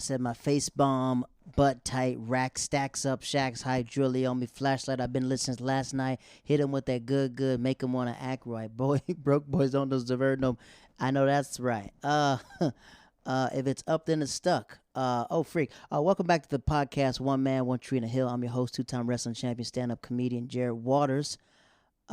Said my face bomb, butt tight, rack stacks up, shacks high, drilly on me, flashlight. I've been listening since last night. Hit him with that good, make him want to act right. Boy, broke boys don't deserve no. I know that's right. If it's up, then it's stuck. Oh, freak. Welcome back to the podcast, One Man, One Tree in a Hill. I'm your host, two-time wrestling champion, stand-up comedian, Jared Waters.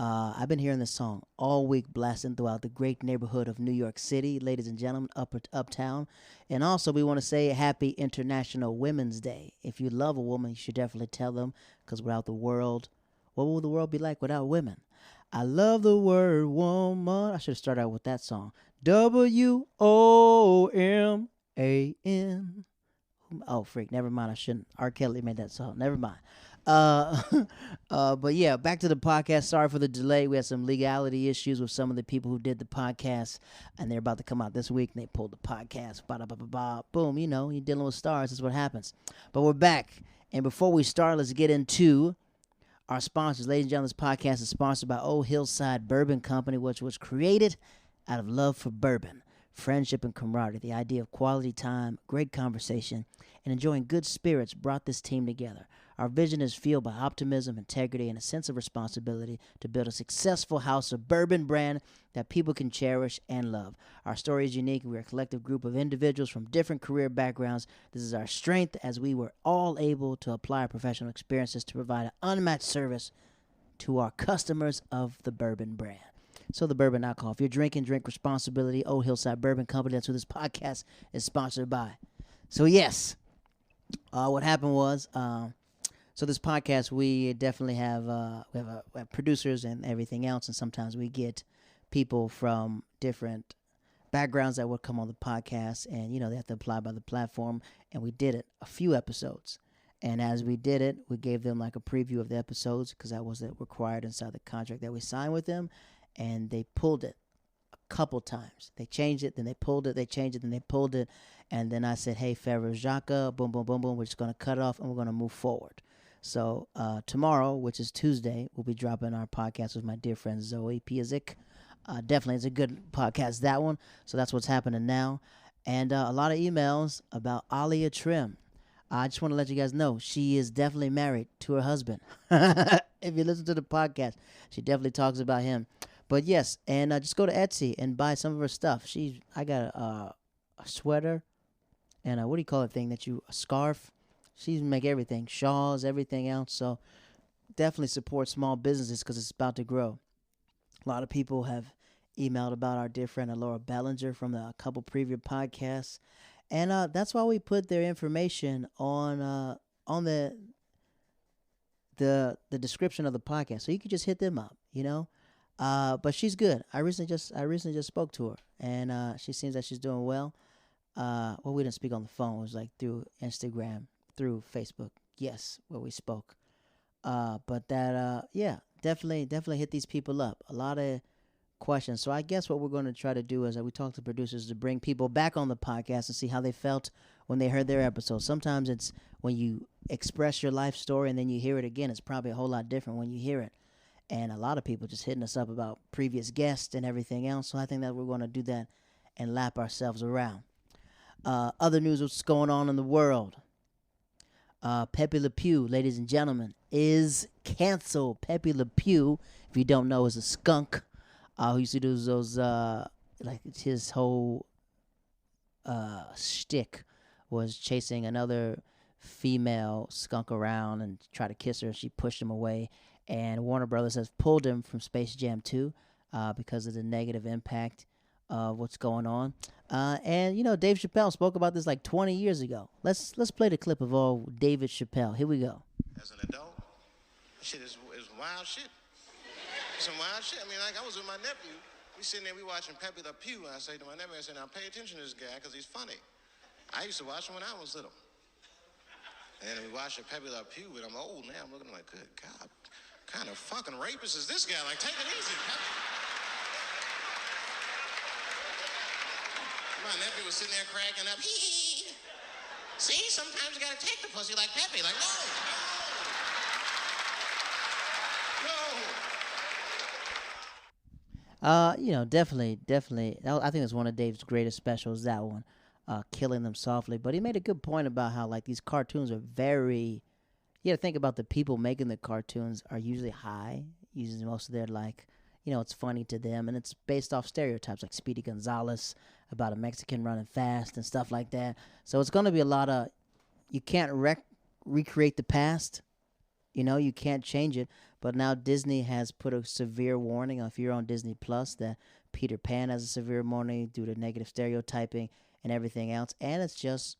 I've been hearing this song all week, blasting throughout the great neighborhood of New York City, ladies and gentlemen, uptown. And also, we want to say Happy International Women's Day. If you love a woman, you should definitely tell them, because without the world, what will the world be like without women? I love the word woman. I should have started out with that song. WOMAN. Oh, freak. Never mind. I shouldn't. R. Kelly made that song. Never mind. But yeah, back to the podcast. Sorry for the delay. We had some legality issues with some of the people who did the podcast, and they're about to come out this week, and they pulled the podcast. Ba-da-ba-ba-ba. Boom. You know, you're dealing with stars. That's what happens. But we're back. And before we start, let's get into our sponsors. Ladies and gentlemen, this podcast is sponsored by Old Hillside Bourbon Company, which was created out of love for bourbon, friendship, and camaraderie. The idea of quality time, great conversation, and enjoying good spirits brought this team together. Our vision is fueled by optimism, integrity, and a sense of responsibility to build a successful house of bourbon brand that people can cherish and love. Our story is unique, and we're a collective group of individuals from different career backgrounds. This is our strength, as we were all able to apply our professional experiences to provide an unmatched service to our customers of the bourbon brand. So the bourbon alcohol. If you're drinking, drink responsibility. Old Hillside Bourbon Company. That's who this podcast is sponsored by. So yes, what happened was, so this podcast, we definitely have we have producers and everything else, and sometimes we get people from different backgrounds that would come on the podcast, and you know they have to apply by the platform. And we did it a few episodes, and as we did it, we gave them like a preview of the episodes because that was required inside the contract that we signed with them. And they pulled it a couple times. They changed it, then they pulled it. They changed it, then they pulled it. And then I said, hey, Favre Jaka, boom, boom, boom, boom. We're just going to cut it off, and we're going to move forward. So tomorrow, which is Tuesday, we'll be dropping our podcast with my dear friend Zoe Piazik. Definitely, it's a good podcast, that one. So that's what's happening now. And a lot of emails about Alia Trim. I just want to let you guys know she is definitely married to her husband. If you listen to the podcast, she definitely talks about him. But yes, and just go to Etsy and buy some of her stuff. I got a sweater and what do you call it thing a scarf. She's make everything, shawls, everything else. So definitely support small businesses because it's about to grow. A lot of people have emailed about our dear friend Laura Bellinger from a couple previous podcasts, and that's why we put their information on the description of the podcast, so you can just hit them up, you know. But she's good. I recently just spoke to her, and she seems that she's doing well. Well, we didn't speak on the phone. It was like through Instagram, through Facebook. Yes, where we spoke. But that, yeah, definitely hit these people up. A lot of questions. So I guess what we're going to try to do is we talk to producers to bring people back on the podcast and see how they felt when they heard their episode. Sometimes it's when you express your life story and then you hear it again, it's probably a whole lot different when you hear it. And a lot of people just hitting us up about previous guests and everything else. So I think that we're going to do that and lap ourselves around. Other news, what's going on in the world. Pepe Le Pew, ladies and gentlemen, is canceled. Pepe Le Pew, if you don't know, is a skunk who used to do those, like his whole shtick was chasing another female skunk around and try to kiss her. She pushed him away. And Warner Brothers has pulled him from Space Jam 2 because of the negative impact of what's going on. And, you know, Dave Chappelle spoke about this like 20 years ago. Let's play the clip of old David Chappelle. Here we go. As an adult, shit is wild shit. Some wild shit. I mean, like I was with my nephew. We sitting there, we watching Pepe Le Pew. And I say to my nephew, I said, now pay attention to this guy because he's funny. I used to watch him when I was little. And we watched Pepe Le Pew, and I'm old now. I'm looking like, good God. Kind of fucking rapist is this guy? Like, take it easy. My nephew was sitting there cracking up. See, sometimes you gotta take the pussy like Pepe. Like, no. You know, definitely. I think it's one of Dave's greatest specials, that one. killing them softly. But he made a good point about how like these cartoons are very. You got to think about the people making the cartoons are usually high. Usually most of their like, it's funny to them, and it's based off stereotypes like Speedy Gonzales about a Mexican running fast and stuff like that. So it's going to be a lot of you can't recreate the past. You can't change it. But now Disney has put a severe warning if you're on Disney Plus that Peter Pan has a severe warning due to negative stereotyping and everything else. And it's just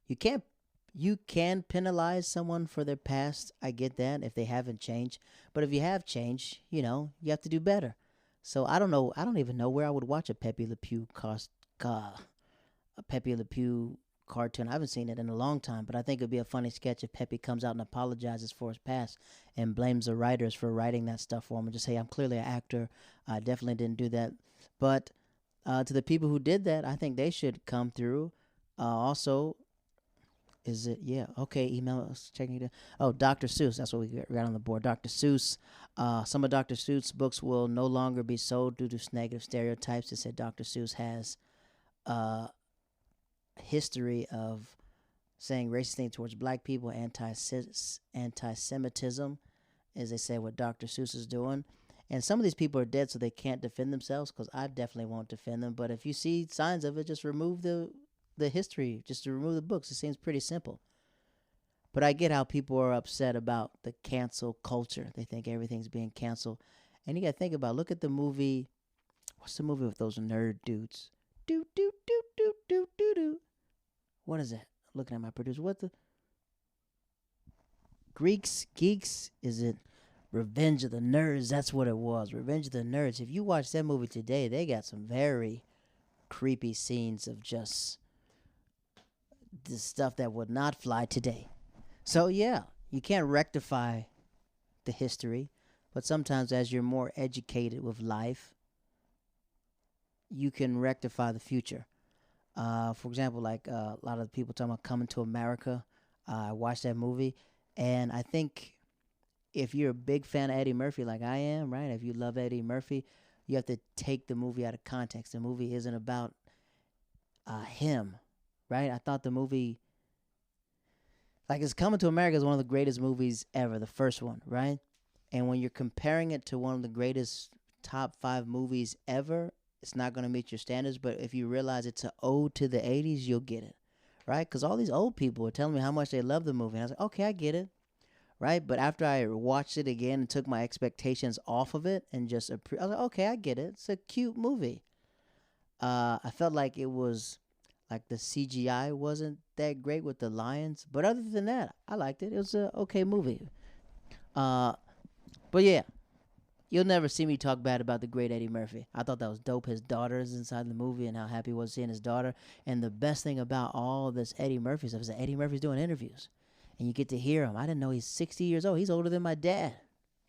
you can't you can penalize someone for their past. I get that if they haven't changed. But if you have changed, you have to do better. So I don't know. I don't even know where I would watch a Pepe Le Pew a Pepe Le Pew cartoon. I haven't seen it in a long time, but I think it'd be a funny sketch if Pepe comes out and apologizes for his past and blames the writers for writing that stuff for him and just say, I'm clearly an actor. I definitely didn't do that. But to the people who did that, I think they should come through. Also, is it? Yeah. Okay. Email us. Checking it. Oh, Dr. Seuss. That's what we got on the board. Dr. Seuss. Some of Dr. Seuss' books will no longer be sold due to negative stereotypes. It said Dr. Seuss has history of saying racist things towards black people, anti-Semitism, as they say what Dr. Seuss is doing. And some of these people are dead, so they can't defend themselves, because I definitely won't defend them. But if you see signs of it, just remove the history, just to remove the books. It seems pretty simple. But I get how people are upset about the cancel culture. They think everything's being canceled. And you got to think about, look at the movie. What's the movie with those nerd dudes? Do, do, do, do, do, do, do. What is that? Looking at my producer. What the? Geeks? Is it Revenge of the Nerds? That's what it was. Revenge of the Nerds. If you watch that movie today, they got some very creepy scenes of just the stuff that would not fly today. So, yeah, you can't rectify the history. But sometimes as you're more educated with life, you can rectify the future. For example, like a lot of people talking about Coming to America. I watched that movie, and I think if you're a big fan of Eddie Murphy like I am, right, if you love Eddie Murphy, you have to take the movie out of context. The movie isn't about him, right? I thought the movie, like, it's Coming to America is one of the greatest movies ever, the first one, right? And when you're comparing it to one of the greatest top 5 movies ever, it's not going to meet your standards. But if you realize it's an ode to the 80s, you'll get it, right? Because all these old people were telling me how much they love the movie. And I was like, okay, I get it, right? But after I watched it again and took my expectations off of it and just, I was like, okay, I get it. It's a cute movie. I felt like it was, like, the CGI wasn't that great with the lions. But other than that, I liked it. It was a okay movie. But yeah. You'll never see me talk bad about the great Eddie Murphy. I thought that was dope. His daughter's inside the movie and how happy he was seeing his daughter. And the best thing about all this Eddie Murphy stuff is that Eddie Murphy's doing interviews. And you get to hear him. I didn't know he's 60 years old. He's older than my dad.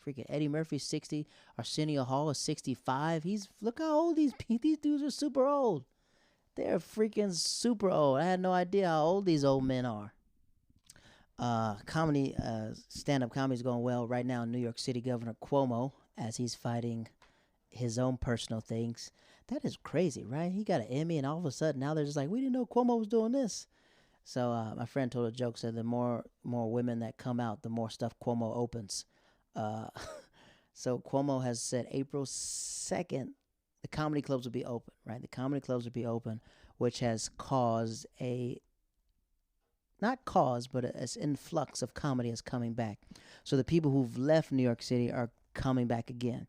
Freaking Eddie Murphy's 60. Arsenio Hall is 65. Look how old these dudes are. Super old. They're freaking super old. I had no idea how old these old men are. Stand-up comedy is going well right now in New York City. Governor Cuomo, as he's fighting his own personal things. That is crazy, right? He got an Emmy, and all of a sudden now they're just like, we didn't know Cuomo was doing this. So my friend told a joke, said the more women that come out, the more stuff Cuomo opens. So Cuomo has said April 2nd, the comedy clubs will be open, right? The comedy clubs will be open, which has caused not cause, but an influx of comedy is coming back. So the people who've left New York City are coming back again.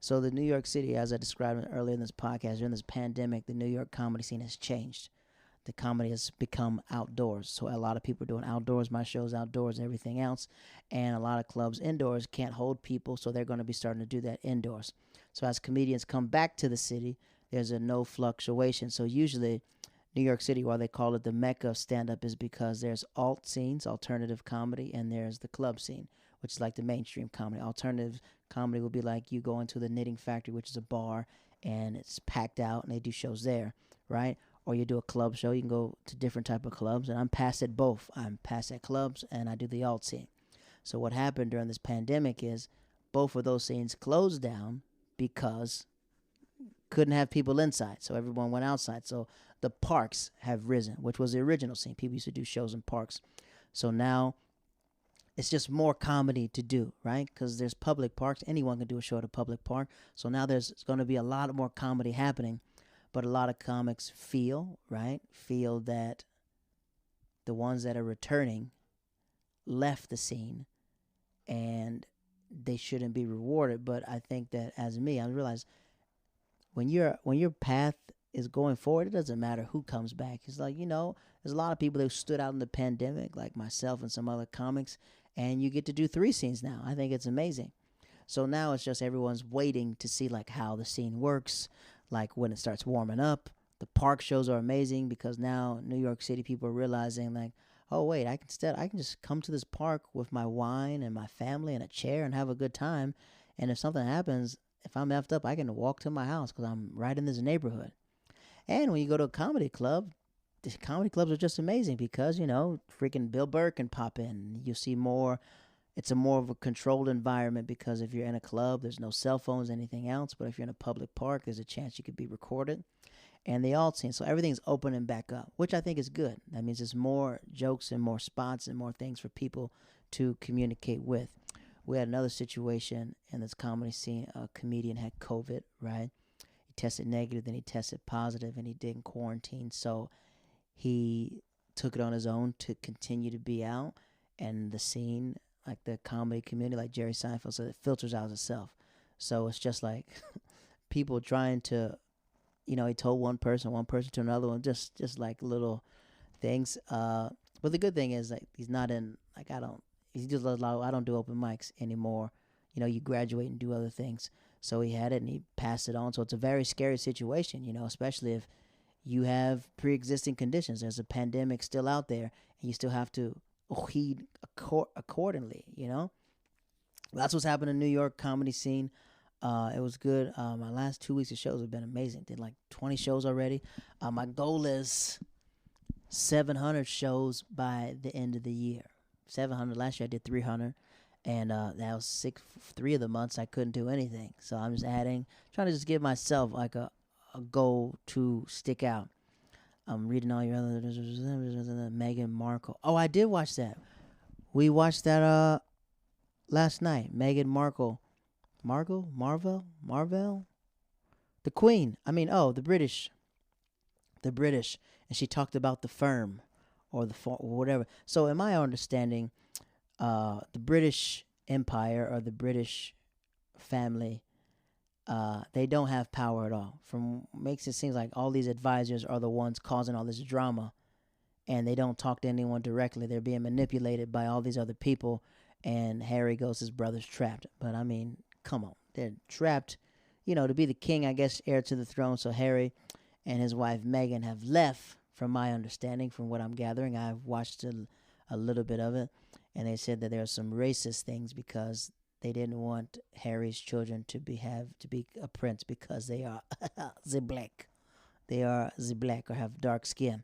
So the New York City, as I described earlier in this podcast, during this pandemic, the New York comedy scene has changed. The comedy has become outdoors. So a lot of people are doing outdoors. My show's outdoors and everything else. And a lot of clubs indoors can't hold people, so they're going to be starting to do that indoors. So as comedians come back to the city, there's a no fluctuation. So usually New York City, why they call it the Mecca of stand-up, is because there's alt scenes, alternative comedy, and there's the club scene, which is like the mainstream comedy. Alternative comedy will be like you go into the Knitting Factory, which is a bar, and it's packed out, and they do shows there, right? Or you do a club show. You can go to different type of clubs, and I'm past at both. I'm past at clubs, and I do the alt scene. So what happened during this pandemic is both of those scenes closed down because couldn't have people inside, so everyone went outside. So the parks have risen, which was the original scene. People used to do shows in parks. So now it's just more comedy to do, right? Because there's public parks. Anyone can do a show at a public park. So now there's going to be a lot more comedy happening. But a lot of comics feel, right? Feel that the ones that are returning left the scene and they shouldn't be rewarded. But I think that as me, I realize when your path is going forward, it doesn't matter who comes back. It's like, there's a lot of people that stood out in the pandemic, like myself and some other comics, and you get to do 3 scenes now. I think it's amazing. So now it's just everyone's waiting to see like how the scene works, like when it starts warming up. The park shows are amazing because now New York City people are realizing like, oh wait, I can just come to this park with my wine and my family and a chair and have a good time. And if something happens, if I'm effed up, I can walk to my house because I'm right in this neighborhood. And when you go to a comedy club, the comedy clubs are just amazing because, freaking Bill Burr can pop in. You see more. It's a more of a controlled environment because if you're in a club, there's no cell phones, anything else. But if you're in a public park, there's a chance you could be recorded. And the alt scene. So everything's opening back up, which I think is good. That means there's more jokes and more spots and more things for people to communicate with. We had another situation in this comedy scene. A comedian had COVID, right? He tested negative, then he tested positive, and he didn't quarantine. So he took it on his own to continue to be out. And the scene, like the comedy community, like Jerry Seinfeld said, it filters out itself. So it's just like people trying to, he told one person to another one, just like little things. But the good thing is like he's not in like he just I don't do open mics anymore. You graduate and do other things. So he had it and he passed it on. So it's a very scary situation, especially if you have pre-existing conditions. There's a pandemic still out there and you still have to heed accordingly, That's what's happened in the New York comedy scene. It was good. My last 2 weeks of shows have been amazing. Did like 20 shows already. My goal is 700 shows by the end of the year. 700. Last year I did 300. And that was 3 of the months I couldn't do anything. So I'm just trying to just give myself like a goal to stick out. I'm reading all your other Meghan Markle. Oh, I did watch that. We watched that last night. Meghan Markle. Marvel? The Queen. The British. And she talked about the firm or whatever. So in my understanding, the British Empire or the British family, they don't have power at all. Makes it seem like all these advisors are the ones causing all this drama, and they don't talk to anyone directly. They're being manipulated by all these other people, and Harry goes, his brother's trapped. But come on, they're trapped, to be the king, I guess, heir to the throne. So Harry and his wife Meghan have left, from my understanding, from what I'm gathering. I've watched a little bit of it, and they said that there are some racist things because they didn't want Harry's children to be a prince because they are the black. They are the black or have dark skin.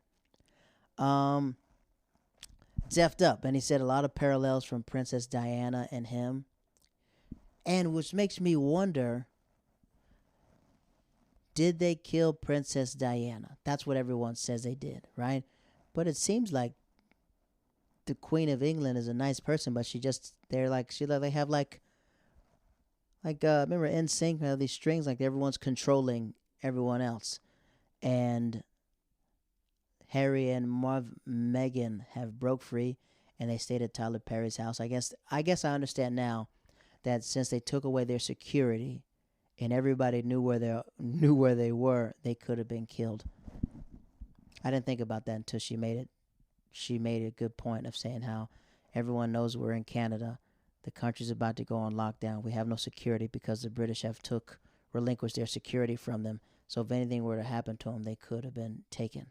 Zeffed up, and he said a lot of parallels from Princess Diana and him. And which makes me wonder, did they kill Princess Diana? That's what everyone says they did, right? But it seems like the Queen of England is a nice person, but they have remember NSYNC, they have these strings, like everyone's controlling everyone else. And Harry and Meghan have broke free, and they stayed at Tyler Perry's house. I guess I understand now that since they took away their security and everybody knew where they were, they could have been killed. I didn't think about that until she made it. She made a good point of saying how everyone knows we're in Canada. The country's about to go on lockdown. We have no security because the British have relinquished their security from them. So if anything were to happen to them, they could have been taken.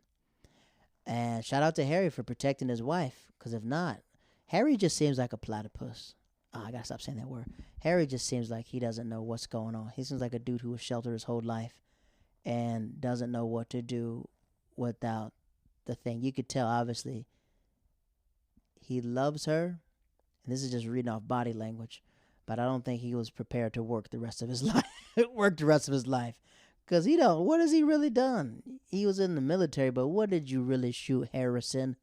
And shout out to Harry for protecting his wife, because if not, Harry just seems like a platypus. I gotta stop saying that word. Harry just seems like he doesn't know what's going on. He seems like a dude who was sheltered his whole life and doesn't know what to do without the thing. You could tell, obviously, he loves her. And this is just reading off body language. But I don't think he was prepared to work the rest of his life. Because he don't. What has he really done? He was in the military, but what did you really shoot, Harrison?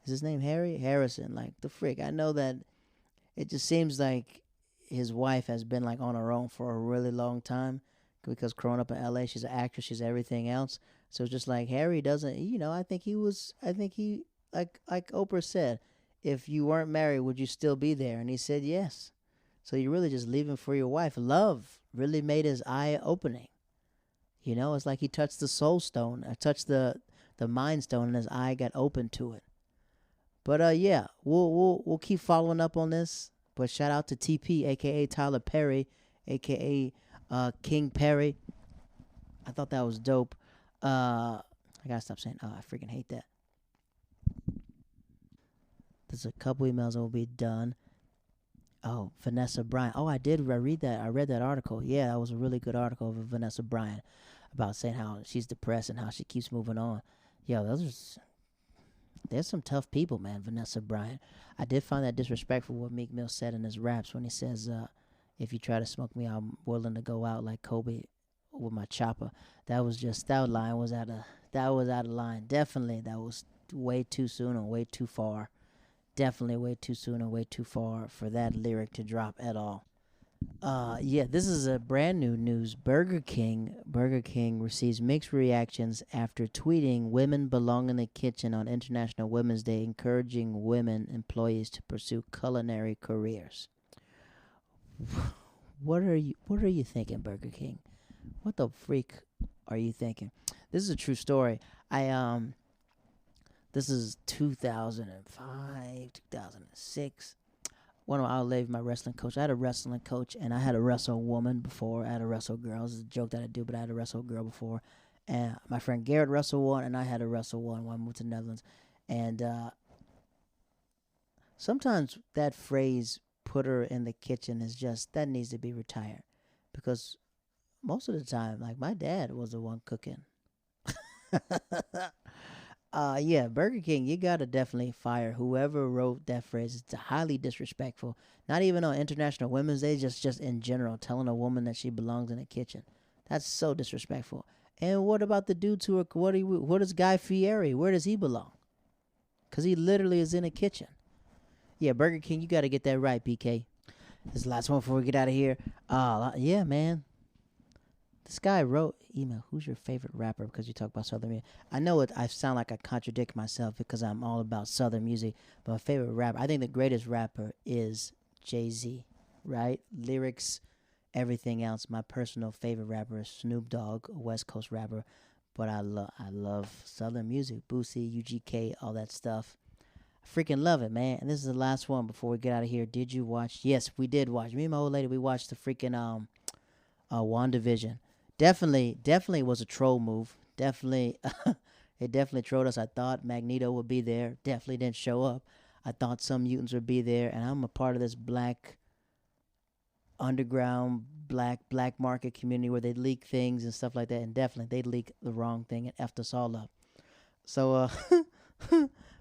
Is his name Harry? Harrison. Like, the frick. I know that it just seems like his wife has been, like, on her own for a really long time. Because growing up in L.A., she's an actress. She's everything else. So it's just like, Harry doesn't, I think he, like Oprah said, if you weren't married, would you still be there? And he said yes. So you're really just leaving for your wife. Love really made his eye opening. It's like he touched the soul stone. I touched the mind stone, and his eye got open to it. But yeah, we'll keep following up on this. But shout out to TP, aka Tyler Perry, aka King Perry. I thought that was dope. I gotta stop saying, I freaking hate that. There's a couple emails that will be done. Oh, Vanessa Bryant. Oh, I read that. I read that article. Yeah, that was a really good article of Vanessa Bryant about saying how she's depressed and how she keeps moving on. Yeah, there's some tough people, man. Vanessa Bryant. I did find that disrespectful what Meek Mill said in his raps when he says, if you try to smoke me, I'm willing to go out like Kobe with my chopper. That line was out of line. Definitely, that was way too soon and way too far. Definitely way too soon and way too far for that lyric to drop at all. Yeah, this is a brand new news. Burger King receives mixed reactions after tweeting "Women belong in the kitchen" on International Women's Day, encouraging women employees to pursue culinary careers. What are you thinking, Burger King? What the freak are you thinking? This is a true story. This is 2005, 2006. I'll leave my wrestling coach. I had a wrestling coach, and I had a wrestle woman before. I had a wrestle girl. This is a joke that I do, but I had a wrestle girl before. And my friend Garrett wrestled one, and I had a wrestle one when I moved to the Netherlands. And sometimes that phrase, "put her in the kitchen," is just, that needs to be retired. Because most of the time, like, my dad was the one cooking. Yeah, Burger King, you gotta definitely fire whoever wrote that phrase. It's highly disrespectful. Not even on International Women's Day, just in general, telling a woman that she belongs in the kitchen. That's so disrespectful. And what about the dudes who are, what is Guy Fieri? Where does he belong? Because he literally is in a kitchen. Yeah, Burger King, you gotta get that right, BK. This is the last one before we get out of here. Yeah, man. This guy wrote email, "Who's your favorite rapper?" Because you talk about Southern music. I know I sound like I contradict myself because I'm all about Southern music, but my favorite rapper, I think the greatest rapper is Jay-Z, right? Lyrics, everything else. My personal favorite rapper is Snoop Dogg, a West Coast rapper, but I love Southern music, Boosie, UGK, all that stuff. I freaking love it, man. And this is the last one before we get out of here. Did you watch? Yes, we did watch. Me and my old lady, we watched the freaking WandaVision. Definitely was a troll move. Definitely, it definitely trolled us. I thought Magneto would be there. Definitely didn't show up. I thought some mutants would be there, and I'm a part of this black underground, black market community where they leak things and stuff like that. And definitely, they leak the wrong thing and effed us all up. So,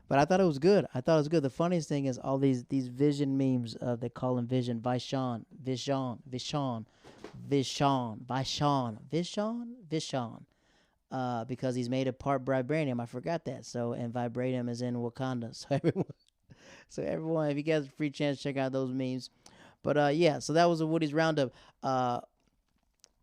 but I thought it was good. The funniest thing is all these Vision memes. They call him Vision, Vishon. Because he's made of part vibranium. I forgot that. So, and vibranium is in Wakanda. So everyone, if you guys have a free chance, check out those memes. But yeah, so that was a Woody's Roundup.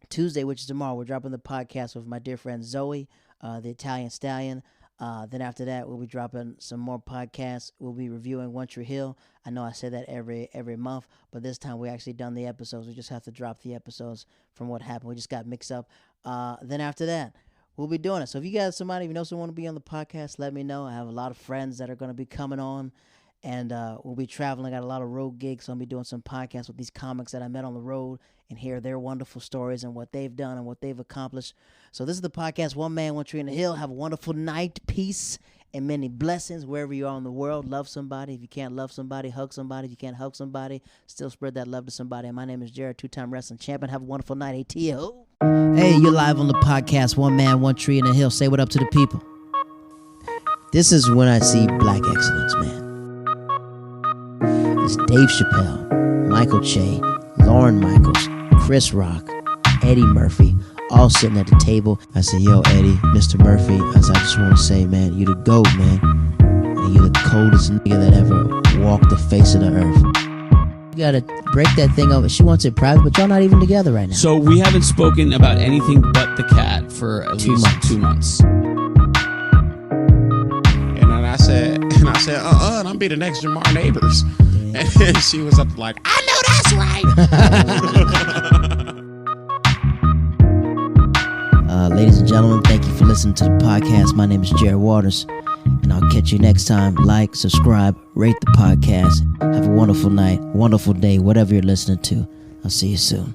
Tuesday, which is tomorrow, we're dropping the podcast with my dear friend Zoe, the Italian Stallion. Then after that, we'll be dropping some more podcasts. We'll be reviewing One Tree Hill. I know I say that every month, but this time we actually done the episodes. We just have to drop the episodes from what happened. We just got mixed up. Then after that, we'll be doing it. So if you guys, if you know someone to be on the podcast, let me know. I have a lot of friends that are going to be coming on, and we'll be traveling. I got a lot of road gigs, so I'll be doing some podcasts with these comics that I met on the road and hear their wonderful stories and what they've done and what they've accomplished. So this is the podcast, One Man, One Tree in the Hill. Have a wonderful night, peace, and many blessings wherever you are in the world. Love somebody. If you can't love somebody, hug somebody. If you can't hug somebody, still spread that love to somebody. And my name is Jared, two-time wrestling champion. Have a wonderful night, ATO. Hey, you're live on the podcast, One Man, One Tree in the Hill. Say what up to the people. This is when I see black excellence, man. It's Dave Chappelle, Michael Che, Lauren Michaels, Chris Rock, Eddie Murphy, all sitting at the table. I said, yo, Eddie, Mr. Murphy. I said, I just want to say, man, you the GOAT, man. And you the coldest nigga that ever walked the face of the earth. You gotta break that thing over. She wants it private, but y'all not even together right now. So we haven't spoken about anything but the cat for at least 2 months. And then I said, and I'm be the next Jamar Neighbors. And then she was up like, I know that's right. Ladies and gentlemen, thank you for listening to the podcast. My name is Jared Waters, and I'll catch you next time. Like, subscribe, rate the podcast. Have a wonderful night, wonderful day, whatever you're listening to. I'll see you soon.